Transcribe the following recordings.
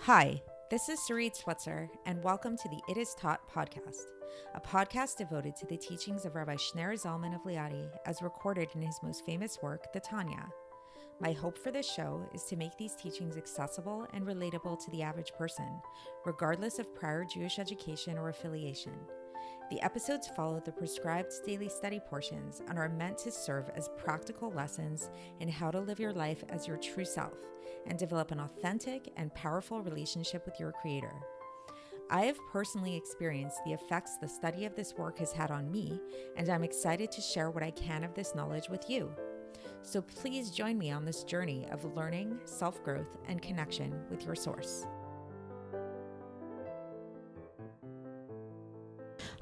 Hi, this is Sarit Switzer, and welcome to the It Is Taught podcast, a podcast devoted to the teachings of Rabbi Shneur Zalman of Liadi as recorded in his most famous work, the Tanya. My hope for this show is to make these teachings accessible and relatable to the average person, regardless of prior Jewish education or affiliation. The episodes follow the prescribed daily study portions and are meant to serve as practical lessons in how to live your life as your true self and develop an authentic and powerful relationship with your Creator. I have personally experienced the effects the study of this work has had on me, and I'm excited to share what I can of this knowledge with you. So please join me on this journey of learning, self-growth, and connection with your source.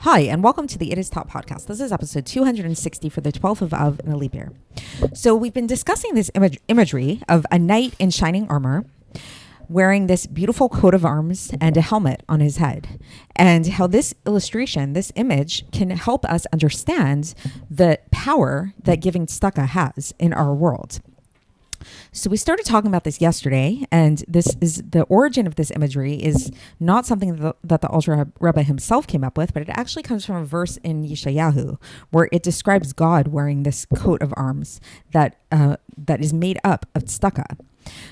Hi, and welcome to the It Is Taught podcast. This is episode 260 for the 12th of Av in a leap year. So we've been discussing this imagery of a knight in shining armor wearing this beautiful coat of arms and a helmet on his head, and how this illustration, this image, can help us understand the power that giving Tzedaka has in our world. So we started talking about this yesterday, and this is the origin of this imagery is not something that the Alter Rebbe himself came up with, but it actually comes from a verse in Yeshayahu where it describes God wearing this coat of arms that is made up of Stukka.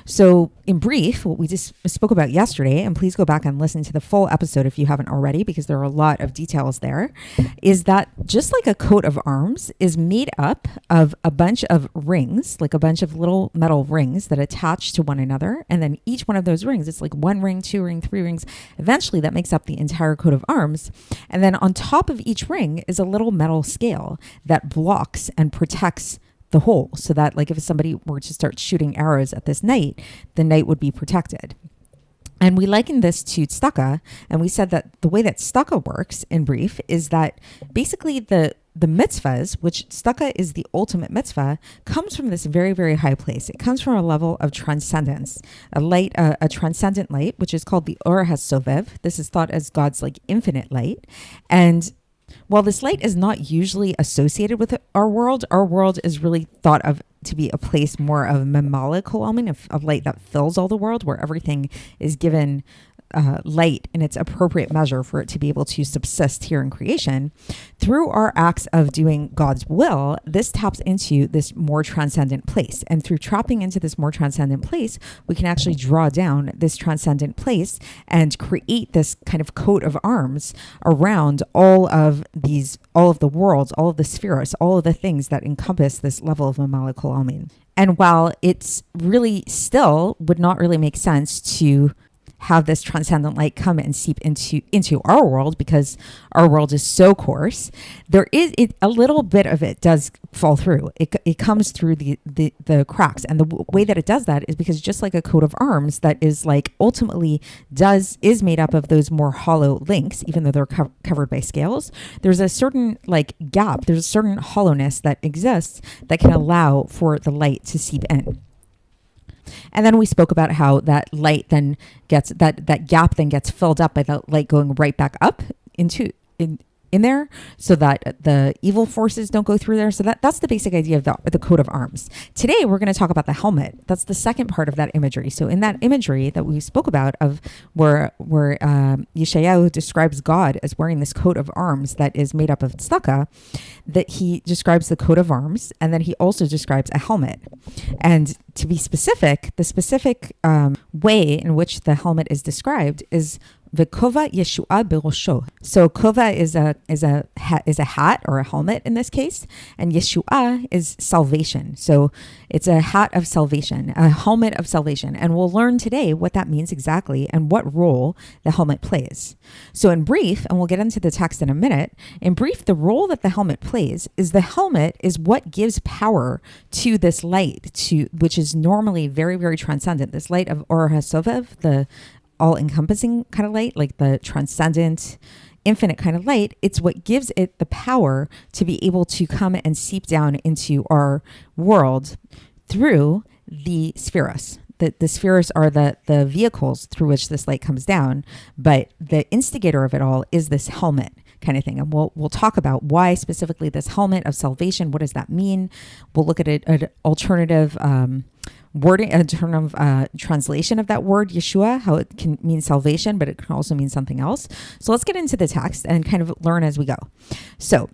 So in brief, what we just spoke about yesterday, and please go back and listen to the full episode if you haven't already, because there are a lot of details there, is that just like a coat of arms is made up of a bunch of rings, like a bunch of little metal rings that attach to one another. And then each one of those rings, it's like one ring, two ring, three rings. Eventually that makes up the entire coat of arms. And then on top of each ring is a little metal scale that blocks and protects the whole, so that like if somebody were to start shooting arrows at this knight, the knight would be protected. And we likened this to Stukka, and we said that the way that Stukka works in brief is that basically the mitzvahs, which Stukka is the ultimate mitzvah, comes from this very, very high place. It comes from a level of transcendence, a transcendent light, which is called the Or HaSovev. This is thought as God's like infinite light. And while this light is not usually associated with our world is really thought of to be a place more of memale ko'almin, of light that fills all the world, where everything is given light in its appropriate measure for it to be able to subsist here in creation. Through our acts of doing God's will, this taps into this more transcendent place. And through trapping into this more transcendent place, we can actually draw down this transcendent place and create this kind of coat of arms around all of the worlds, all of the spheres, all of the things that encompass this level of Mamala Kol Almin. And while it's really still would not really make sense to have this transcendent light come and seep into our world, because our world is so coarse, there is a little bit of it does fall through. It comes through the cracks, and the way that it does that is because just like a coat of arms that is like ultimately is made up of those more hollow links, even though they're covered by scales, there's a certain like gap, there's a certain hollowness that exists that can allow for the light to seep in. And then we spoke about how that light then gets that gap then gets filled up by the light going right back up in there, so that the evil forces don't go through there. So that's the basic idea of the coat of arms. Today we're going to talk about the helmet. That's the second part of that imagery. So in that imagery that we spoke about of where Yeshayahu describes God as wearing this coat of arms that is made up of tzedakah, that he describes the coat of arms, and then he also describes a helmet. And to be specific, the specific way in which the helmet is described is V'kova Yeshua B'rosho. So kova is a hat or a helmet in this case, and Yeshua is salvation. So it's a hat of salvation, a helmet of salvation. And we'll learn today what that means exactly and what role the helmet plays. So in brief, and we'll get into the text in a minute, in brief, the role that the helmet plays is the helmet is what gives power to this light, which is normally very, very transcendent. This light of Or HaSovev, the all-encompassing kind of light, like the transcendent, infinite kind of light, it's what gives it the power to be able to come and seep down into our world through the spheros. The spheres are the vehicles through which this light comes down, but the instigator of it all is this helmet kind of thing. And we'll talk about why specifically this helmet of salvation, what does that mean? We'll look at an alternative wording, in terms of translation of that word Yeshua, how it can mean salvation, but it can also mean something else. So let's get into the text and kind of learn as we go. So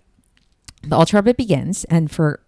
the Alter Rebbe begins, and for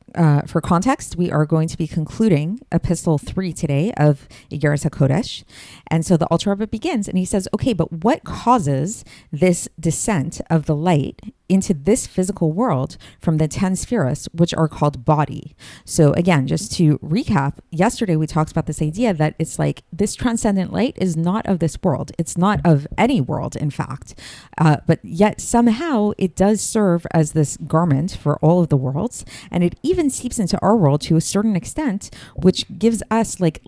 context, we are going to be concluding Epistle 3 today of Iggeres HaKodesh. And so the Alter Rebbe begins and he says, okay, but what causes this descent of the light into this physical world from the 10 spheres, which are called body? So again, just to recap, yesterday we talked about this idea that it's like this transcendent light is not of this world. It's not of any world, in fact. But yet somehow it does serve as this garment for all of the worlds. And it even seeps into our world to a certain extent, which gives us like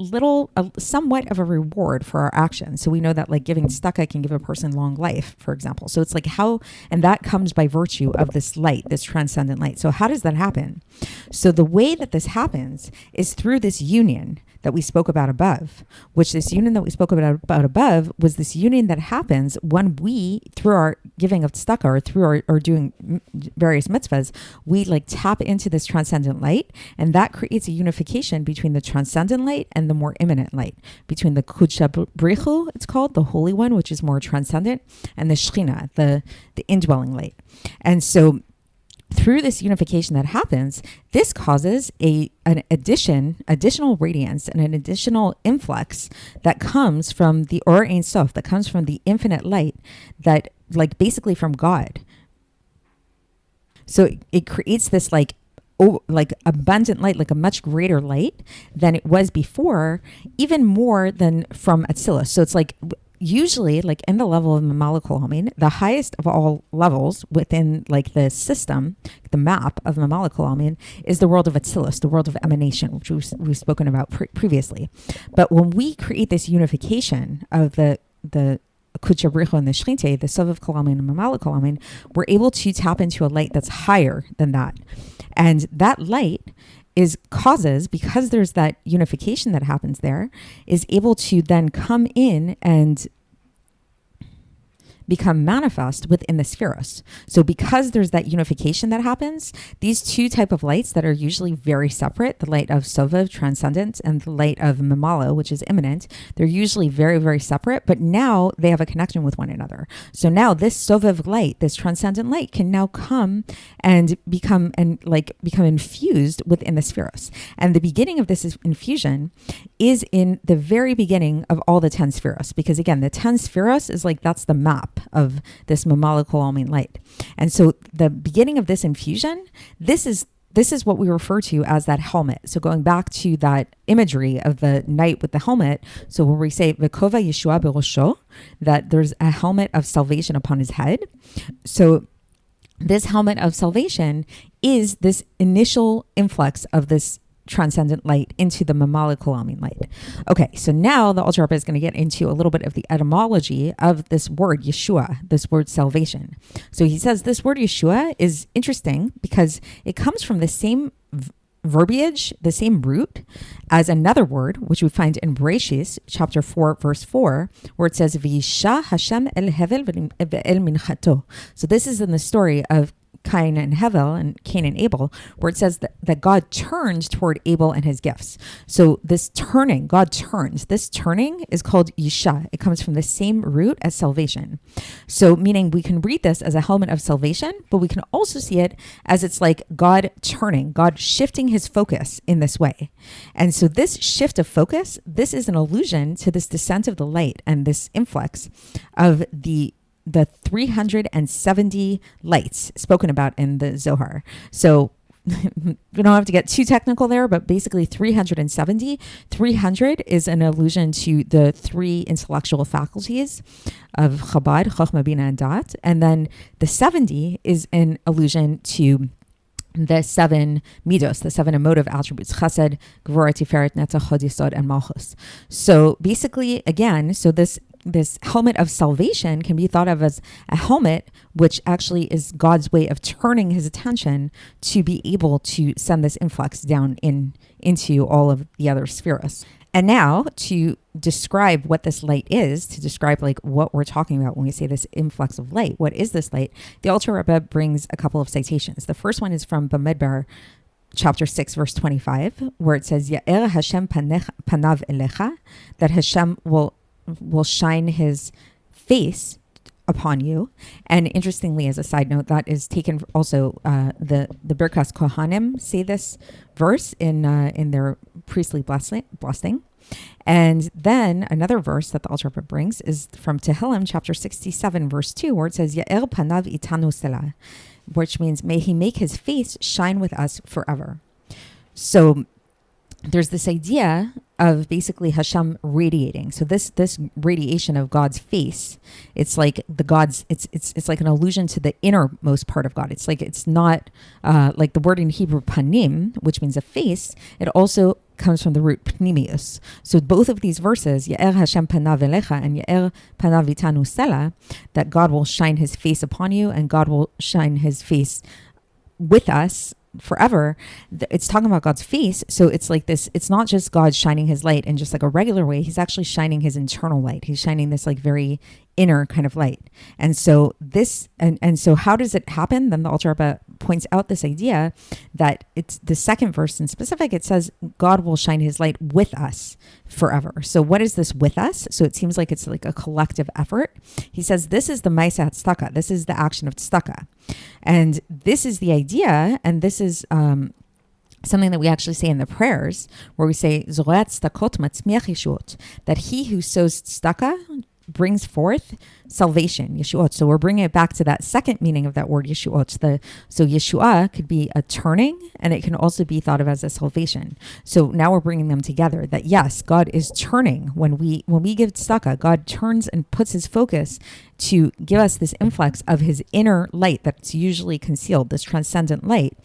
somewhat of a reward for our actions. So we know that like giving Stukka can give a person long life, for example. So it's like and that comes by virtue of this light, this transcendent light. So how does that happen? So the way that this happens is through this union that we spoke about above, which this union that we spoke about above was this union that happens when we, through our giving of tzedakah or through our doing various mitzvahs, we like tap into this transcendent light, and that creates a unification between the transcendent light and the more immanent light, between the Kudsha Brichu, it's called, the Holy One, which is more transcendent, and the Shechina, the indwelling light. And so through this unification that happens, this causes an additional radiance and an additional influx that comes from the Or HaSovev, that comes from the infinite light, that like basically from God. So it creates this like abundant light, like a much greater light than it was before, even more than from Atzilus. So it's like usually like in the level of Mamala Kolamin, the highest of all levels within like the system, the map of Mamala Kolamin, is the world of Atzilus, the world of emanation, which we've spoken about previously. But when we create this unification of the Kudsha Brichu and the Shrinte, the Sovev Kolamin and Mamala Kolamin, we're able to tap into a light that's higher than that. And that light causes, because there's that unification that happens there, is able to then come in and become manifest within the spheros. So because there's that unification that happens, these two type of lights that are usually very separate, the light of Sovev, transcendent, and the light of Mamala, which is immanent, they're usually very, very separate, but now they have a connection with one another. So now this Sovev light, this transcendent light, can now come and become infused within the spheros. And the beginning of this infusion is in the very beginning of all the 10 spheros, because again, the 10 spheros is like, that's the map of this Mamala Kolamin light. And so the beginning of this infusion, this is what we refer to as that helmet. So going back to that imagery of the knight with the helmet, so when we say V'kova Yeshua b'rosho, that there's a helmet of salvation upon his head. So this helmet of salvation is this initial influx of this transcendent light into the Mamala Kolamin light. Okay, so now the Alter Rebbe is going to get into a little bit of the etymology of this word Yeshua, this word salvation. So he says this word Yeshua is interesting because it comes from the same verbiage, the same root as another word, which we find in Bereshis, chapter 4, verse 4, where it says, V'yisha Hashem el hevel ve'el minchato. So this is in the story of Cain and Hevel and Cain and Abel, where it says that God turns toward Abel and his gifts. So this turning, God turns. This turning is called Isha. It comes from the same root as salvation. So meaning we can read this as a helmet of salvation, but we can also see it as it's like God turning, God shifting his focus in this way. And so this shift of focus, this is an allusion to this descent of the light and this influx of the 370 lights spoken about in the Zohar. So we don't have to get too technical there, but basically 370. 300 is an allusion to the three intellectual faculties of Chabad, Chochmah, Bina, and Dat. And then the 70 is an allusion to the 7 midos, the 7 emotive attributes, chesed, gvura, tiferet, netzach, hod, yesod, and malchus. So basically, again, so this helmet of salvation can be thought of as a helmet, which actually is God's way of turning his attention to be able to send this influx down into all of the other spheres. And now to describe what this light is, to describe like what we're talking about when we say this influx of light, what is this light? The Alter Rebbe brings a couple of citations. The first one is from Bamidbar chapter 6, verse 25, where it says, Ya'er Hashem panav elecha, that Hashem will shine his face upon you. And interestingly, as a side note, that is taken also, the Birkas Kohanim say this verse in their priestly blessing. And then another verse that the Alter Rebbe brings is from Tehillim, chapter 67, verse 2, where it says, Ya'er panav itanu selah, which means, may he make his face shine with us forever. So there's this idea of basically Hashem radiating. So this radiation of God's face, it's like it's like an allusion to the innermost part of God. It's like, it's not like the word in Hebrew panim, which means a face. It also comes from the root pnimius. So both of these verses, Ya'er Hashem panav elecha and Ya'er panav itanu selah, that God will shine his face upon you and God will shine his face with us forever. It's talking about God's face. So it's like this, it's not just God shining his light in just like a regular way. He's actually shining his internal light. He's shining this like very inner kind of light. And so this, and so how does it happen? Then the Alter Rebbe points out this idea that it's the second verse in specific. It says God will shine his light with us forever. So what is this with us? So it seems like it's like a collective effort. He says this is the Maisa Tzedaka. This is the action of Tzedaka. And this is the idea, and this is something that we actually say in the prayers, where we say Zorat Tzedakot Matzmiach Yeshuot, that he who sows Tzedaka brings forth salvation, Yeshuot. So we're bringing it back to that second meaning of that word, Yeshuot. So Yeshua could be a turning, and it can also be thought of as a salvation. So now we're bringing them together, that yes, God is turning. When we give tzedakah, God turns and puts his focus to give us this influx of his inner light that's usually concealed, this transcendent light.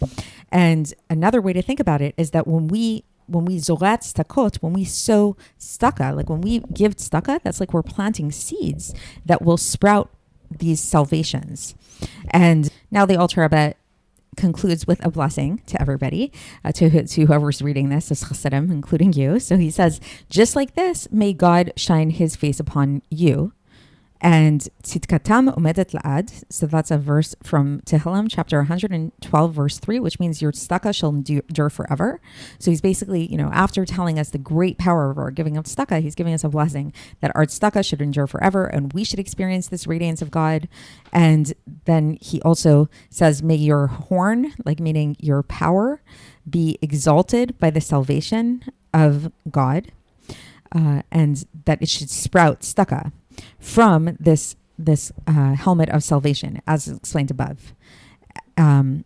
And another way to think about it is that when we zorat stakot, when we sow tzedakah, like when we give tzedakah, that's like we're planting seeds that will sprout these salvations. And now the Alter Rebbe concludes with a blessing to everybody, to whoever's reading this, as chassidim, including you. So he says, just like this, may God shine his face upon you. And tzidkatam umedet la'ad. So that's a verse from Tehillim, chapter 112, verse 3, which means your tzedakah shall endure forever. So he's basically, after telling us the great power of our giving of tzedakah, he's giving us a blessing that our tzedakah should endure forever and we should experience this radiance of God. And then he also says, may your horn, like meaning your power, be exalted by the salvation of God, and that it should sprout tzedakah from this helmet of salvation, as explained above. And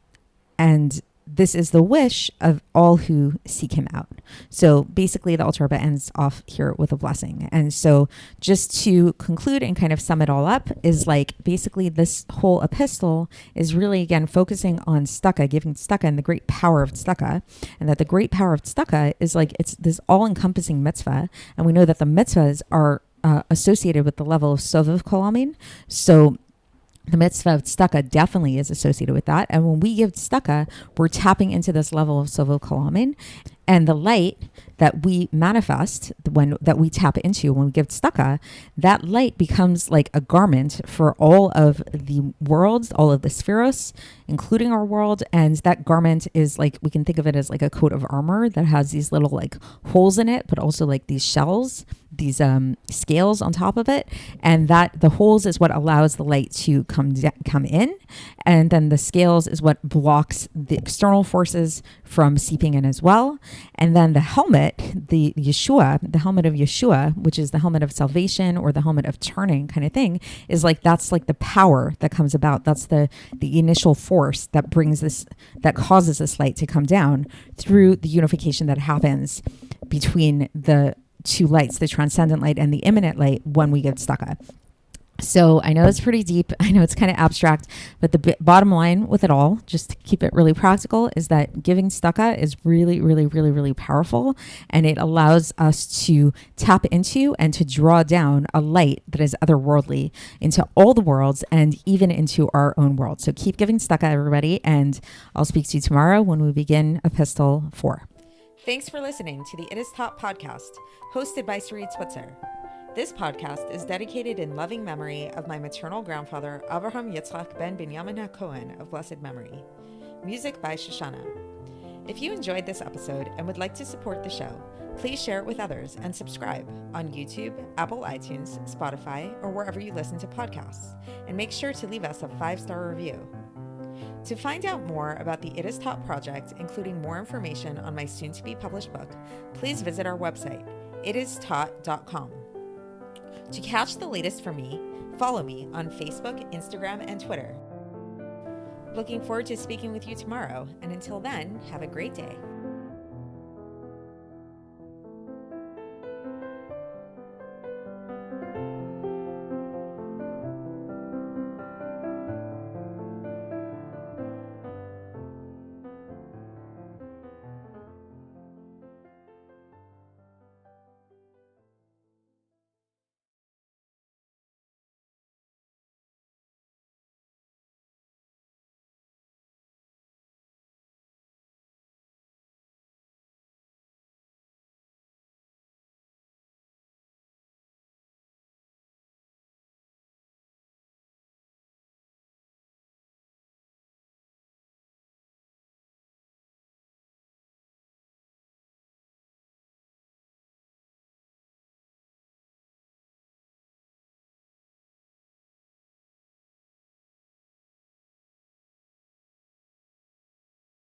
this is the wish of all who seek him out. So basically the Alter Rebbe ends off here with a blessing. And so just to conclude and kind of sum it all up is like basically this whole epistle is really again focusing on tzedakah, giving tzedakah and the great power of tzedakah, and that the great power of tzedakah is like it's this all-encompassing mitzvah. And we know that the mitzvahs are associated with the level of sovev kol amin. So the mitzvah of tzedakah definitely is associated with that. And when we give tzedakah, we're tapping into this level of sovev kol amin. And the light that we manifest, that we tap into when we give tzedakah, that light becomes like a garment for all of the worlds, all of the spheros, including our world. And that garment is like, we can think of it as like a coat of armor that has these little like holes in it, but also like these shells, these scales on top of it. And that the holes is what allows the light to come in. And then the scales is what blocks the external forces from seeping in as well. And then the helmet, the helmet of Yeshua, which is the helmet of salvation or the helmet of turning kind of thing, is like, that's like the power that comes about. That's the initial force that brings this, that causes this light to come down through the unification that happens between the two lights, the transcendent light and the immanent light, when we give tzedakah. So I know it's pretty deep. I know it's kind of abstract, but the bottom line with it all, just to keep it really practical, is that giving tzedakah is really, really, really, really powerful. And it allows us to tap into and to draw down a light that is otherworldly into all the worlds and even into our own world. So keep giving tzedakah, everybody. And I'll speak to you tomorrow when we begin Epistle 4. Thanks for listening to the It Is Taught podcast, hosted by Sarit Switzer. This podcast is dedicated in loving memory of my maternal grandfather, Avraham Yitzchak ben Binyamin HaKohen of blessed memory. Music by Shoshana. If you enjoyed this episode and would like to support the show, please share it with others and subscribe on YouTube, Apple iTunes, Spotify, or wherever you listen to podcasts. And make sure to leave us a 5-star review. To find out more about the It Is Taught project, including more information on my soon-to-be published book, please visit our website, itistaught.com. To catch the latest from me, follow me on Facebook, Instagram, and Twitter. Looking forward to speaking with you tomorrow, and until then, have a great day.